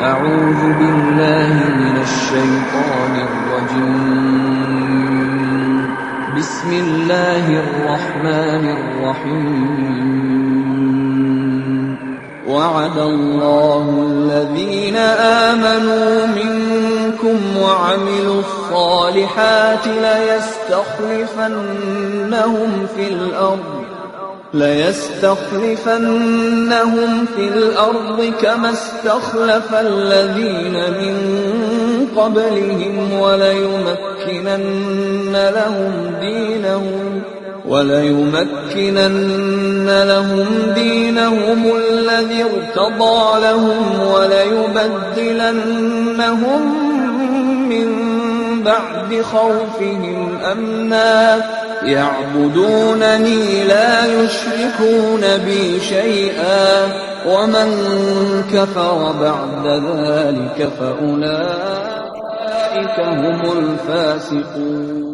أعوذ بالله من الشيطان الرجيم. بسم الله الرحمن الرحيم. وعد الله الذين آمنوا منكم وعملوا الصالحات ليستخلفنهم في الأرض كما استخلف الذين من قبلهم وليمكنن لهم دينهم الذي ارتضى لهم وليبدلنهم من بعد خوفهم أمنا يعبدونني لا يشركون بي شيئا ومن كفر بعد ذلك فأولئك هم الفاسقون.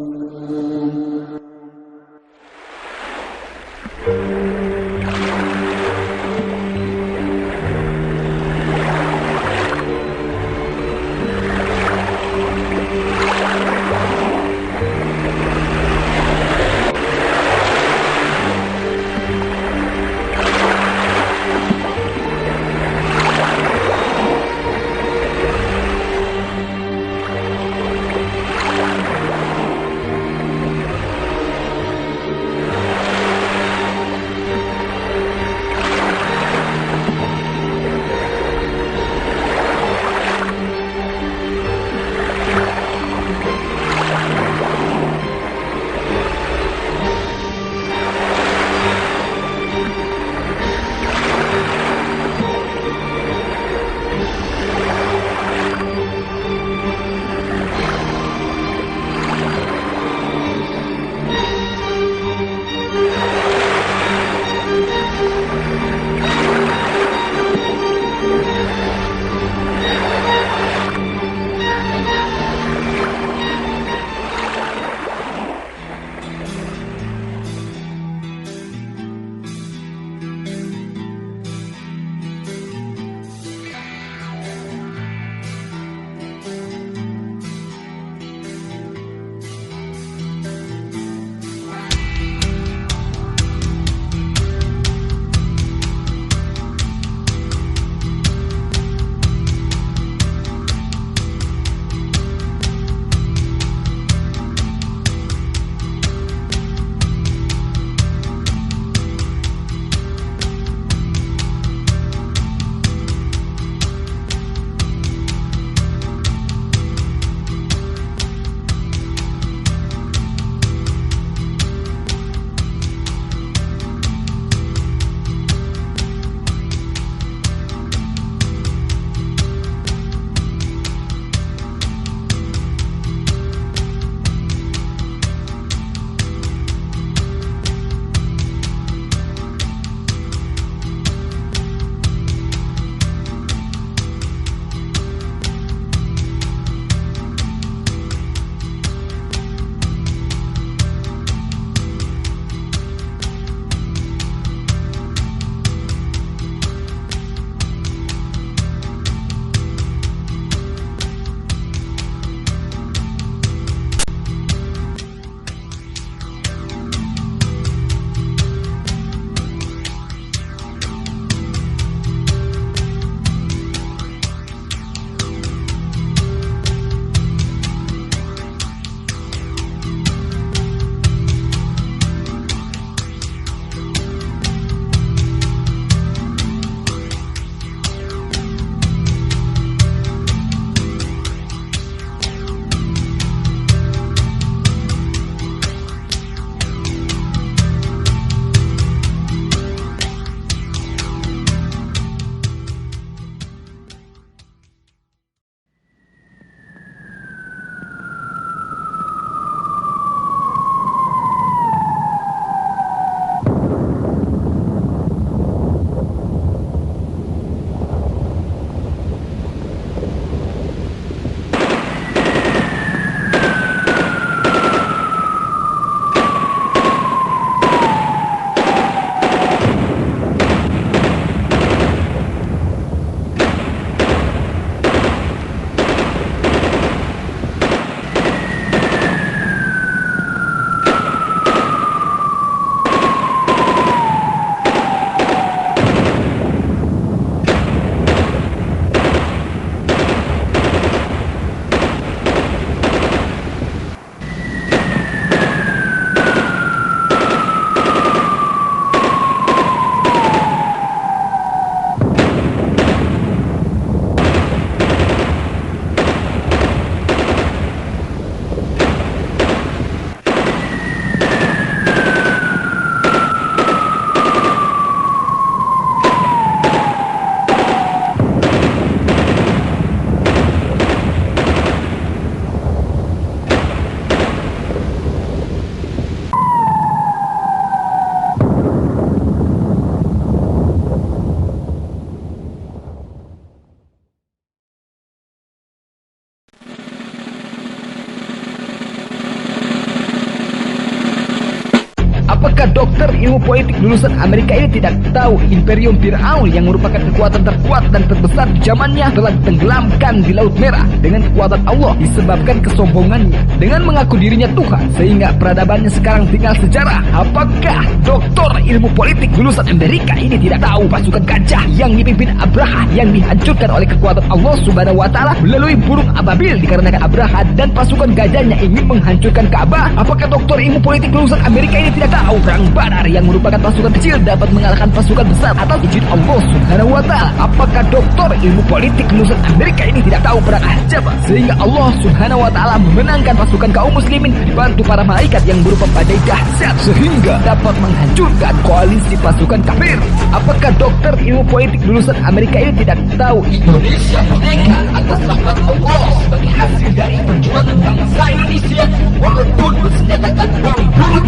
Apakah dokter ilmu politik lulusan Amerika ini tidak tahu Imperium Fir'aun yang merupakan kekuatan terkuat dan terbesar di zamannya telah ditenggelamkan di Laut Merah dengan kekuatan Allah disebabkan kesombongannya dengan mengaku dirinya Tuhan sehingga peradabannya sekarang tinggal sejarah? Apakah dokter ilmu politik lulusan Amerika ini tidak tahu pasukan gajah yang dipimpin Abraha yang dihancurkan oleh kekuatan Allah Subhanahu wa Ta'ala melalui burung ababil dikarenakan Abraha dan pasukan gajahnya ingin menghancurkan Ka'bah? Apakah dokter ilmu politik lulusan Amerika ini tidak tahu perang Badar yang merupakan pasukan kecil dapat mengalahkan pasukan besar atas izin Allah Subhanahu wa Ta'ala? Apakah dokter ilmu politik lulusan Amerika ini tidak tahu perang Ahzab sehingga Allah Subhanahu wa Ta'ala memenangkan pasukan kaum muslimin dibantu para malaikat yang berupa badai dahsyat sehingga dapat menghancurkan koalisi pasukan kafir? Apakah dokter ilmu politik lulusan Amerika ini tidak tahu Indonesia merdeka atas rahmat Allah sebagai hasil dari perjuangan bangsa Indonesia walaupun bersenjatakan bom bunuh?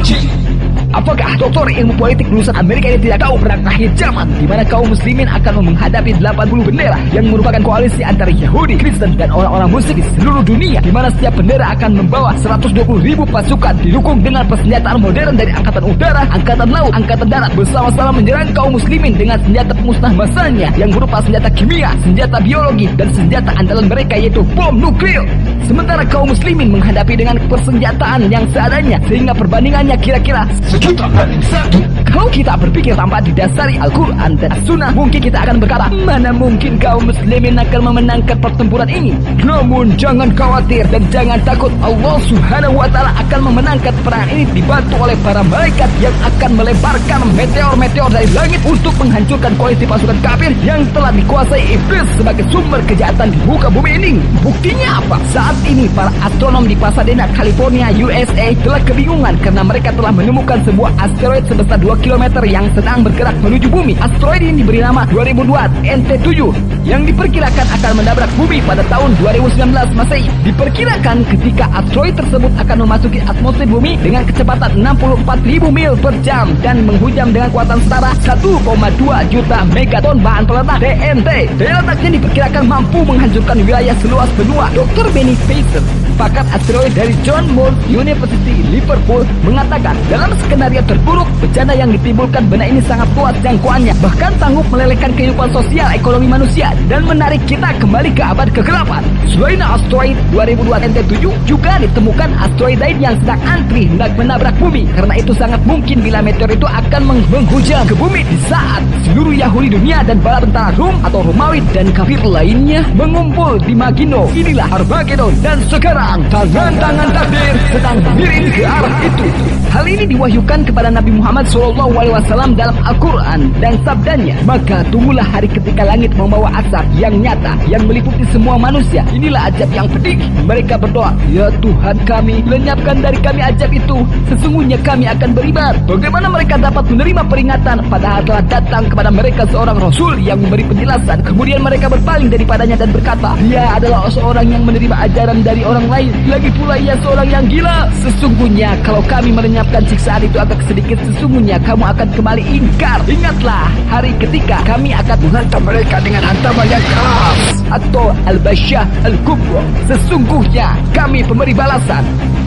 Apakah doktor ilmu politik lulusan Amerika ini tidak tahu perang akhir zaman di mana kaum muslimin akan menghadapi 80 bendera yang merupakan koalisi antara Yahudi, Kristen dan orang-orang musyrik di seluruh dunia, di mana setiap bendera akan membawa 120.000 pasukan didukung dengan persenjataan modern dari angkatan udara, angkatan laut, angkatan darat bersama-sama menyerang kaum muslimin dengan senjata pemusnah massanya yang berupa senjata kimia, senjata biologi dan senjata andalan mereka yaitu bom nuklir. Sementara kaum muslimin menghadapi dengan persenjataan yang seadanya sehingga perbandingannya kira-kira sejuta banding satu. Kalau kita berpikir tanpa didasari Al-Quran dan As-Sunnah, mungkin kita akan berkata, mana mungkin kaum muslimin akan memenangkan pertempuran ini? Namun jangan khawatir dan jangan takut, Allah Subhanahu wa Ta'ala akan memenangkan perang ini dibantu oleh para malaikat yang akan melebarkan meteor-meteor dari langit untuk menghancurkan koalisi pasukan kafir yang telah dikuasai iblis sebagai sumber kejahatan di muka bumi ini. Buktinya apa? Saat ini para astronom di Pasadena, California, USA telah kebingungan karena mereka telah menemukan sebuah asteroid sebesar 2 km yang sedang bergerak menuju bumi. Asteroid ini diberi nama 2002 NT7 yang diperkirakan akan menabrak bumi pada tahun 2019 Masehi. Diperkirakan ketika asteroid tersebut akan memasuki atmosfer bumi dengan kecepatan 64.000 mil per jam dan menghujam dengan kekuatan setara 1,2 juta megaton bahan peledak TNT. Daya letaknya diperkirakan mampu menghancurkan wilayah seluas benua. Dr. Benny Pacer, pakar asteroid dari John Moore University Liverpool, mengatakan dalam skenario terburuk bencana yang ditimbulkan benda ini sangat luas jangkauannya, bahkan sanggup melelehkan kehidupan sosial ekonomi manusia dan menarik kita kembali ke abad kegelapan. Selain asteroid 2002 NT7, juga ditemukan asteroid lain yang sedang antri hendak menabrak bumi. Karena itu sangat mungkin bila meteor itu akan menghujam ke bumi di saat seluruh Yahudi dunia dan bala tentara Rum atau Romawi dan kafir lainnya mengumpul di Magino. Inilah Armageddon dan sekarang tangan-tangan takdir sedang miring ke arah itu. Hal ini diwahyukan kepada Nabi Muhammad SAW dalam Al-Quran dan sabdanya, maka tunggulah hari ketika langit membawa asap yang nyata yang meliputi semua manusia. Inilah azab yang pedih. Mereka berdoa, ya Tuhan kami, lenyapkan dari kami azab itu. Sesungguhnya kami akan beriman. Bagaimana mereka dapat menerima peringatan padahal telah datang kepada mereka seorang Rasul yang memberi penjelasan. Kemudian mereka berpaling daripadanya dan berkata, dia adalah seorang yang menerima ajaran dari orang lain. Lagi pula ia seorang yang gila. Sesungguhnya kalau kami melenyapkan siksaan itu agak sedikit, sesungguhnya kamu akan kembali ingkar. Ingatlah hari ketika kami akan menghantam mereka dengan hantaman yang keras, atau Al-Basyah Al-Kubra. Sesungguhnya kami pemberi balasan.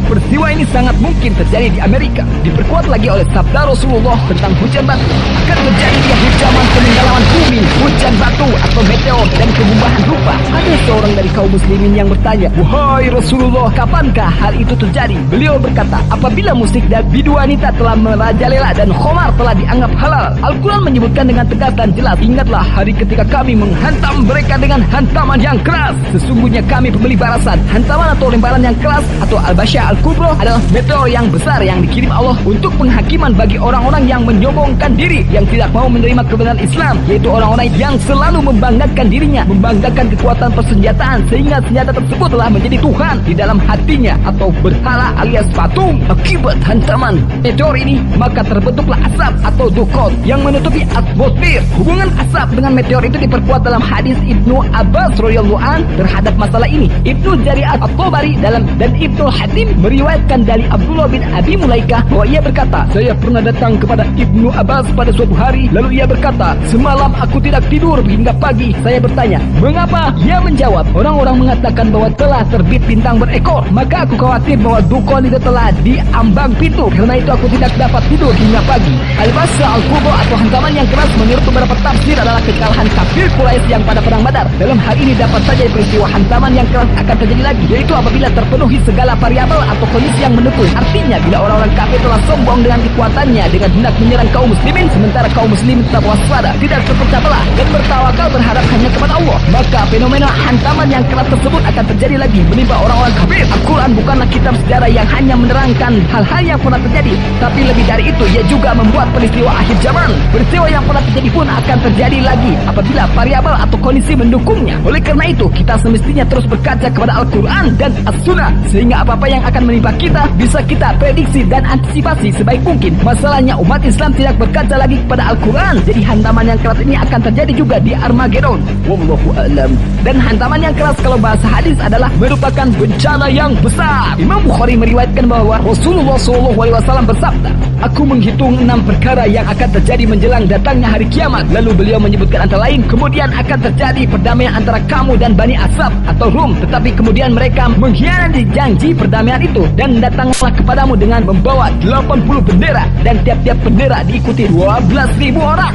Peristiwa ini sangat mungkin terjadi di Amerika. Diperkuat lagi oleh sabda Rasulullah tentang hujan batu. Akan terjadi di akhir zaman penenggelaman bumi, hujan batu atau meteor dan kebumbahan rupa. Ada seorang dari kaum muslimin yang bertanya, wahai Rasulullah, kapankah hal itu terjadi? Beliau berkata, apabila musik dan bidu wanita telah merajalela dan khomar telah dianggap halal. Al-Quran menyebutkan dengan tegas dan jelas, ingatlah hari ketika kami menghantam mereka dengan hantaman yang keras. Sesungguhnya kami pemberi balasan. Hantaman atau lemparan yang keras atau Al-Basyah Al-Kubra adalah meteor yang besar yang dikirim Allah untuk penghakiman bagi orang-orang yang menyombongkan diri, yang tidak mau menerima kebenaran Islam, yaitu orang-orang yang selalu membanggakan dirinya, membanggakan kekuatan persenjataan sehingga senjata tersebut telah menjadi Tuhan di dalam hatinya atau berhala alias patung. Akibat hantaman meteor ini maka terbentuklah asap atau dukot yang menutupi atmosfer. Hubungan asap dengan meteor itu diperkuat dalam hadis Ibnu Abbas radhiyallahu an terhadap masalah ini. Ibnu Jarir At-Tabari dan Ibnu Hatim meriwayatkan dari Abdullah bin Abi Mulaikah bahwa ia berkata, saya pernah datang kepada Ibnu Abbas pada suatu hari, lalu ia berkata, semalam aku tidak tidur hingga pagi, saya saya bertanya, mengapa? Ia menjawab, orang-orang mengatakan bahwa telah terbit bintang berekor. Maka aku khawatir bahwa dukun itu telah diambang pintu. Karena itu aku tidak dapat tidur hingga pagi. Al-Basa Al-Kubra atau hantaman yang keras menurut beberapa tafsir adalah kekalahan kafir Quraisy yang pada perang Badar. Dalam hal ini dapat saja peristiwa hantaman yang keras akan terjadi lagi, yaitu apabila terpenuhi segala variabel atau kondisi yang mendukung. Artinya bila orang-orang kafir telah sombong dengan kekuatannya dengan hendak menyerang kaum muslimin, sementara kaum muslimin tetap waspada, tidak terpecah belah dan bertawakal berharap hanya kepada Allah, maka fenomena hantaman yang keras tersebut akan terjadi lagi menimpa orang-orang kafir. Al-Quran bukanlah kitab sejarah yang hanya menerangkan hal-hal yang pernah terjadi, tapi lebih dari itu ia juga membuat peristiwa akhir zaman. Peristiwa yang pernah terjadi pun akan terjadi lagi apabila variabel atau kondisi mendukungnya. Oleh karena itu kita semestinya terus berkaca kepada Al-Quran dan As-Sunnah, sehingga apa-apa yang akan menimpa kita bisa kita prediksi dan antisipasi sebaik mungkin. Masalahnya umat Islam tidak berkaca lagi kepada Al-Quran, jadi hantaman yang keras ini akan terjadi juga di Armageddon. Wallahu a'lam. Dan hantaman yang keras kalau bahasa hadis adalah merupakan bencana yang besar. Imam Bukhari meriwayatkan bahwa Rasulullah SAW bersabda, aku menghitung 6 perkara yang akan terjadi menjelang datangnya hari kiamat. Lalu beliau menyebutkan antara lain, kemudian akan terjadi perdamaian antara kamu dan Bani Asad atau Rum, tetapi kemudian mereka mengkhianati janji perdamaian itu, dan datanglah kepadamu dengan membawa 80 bendera, dan tiap-tiap bendera diikuti 12.000 orang.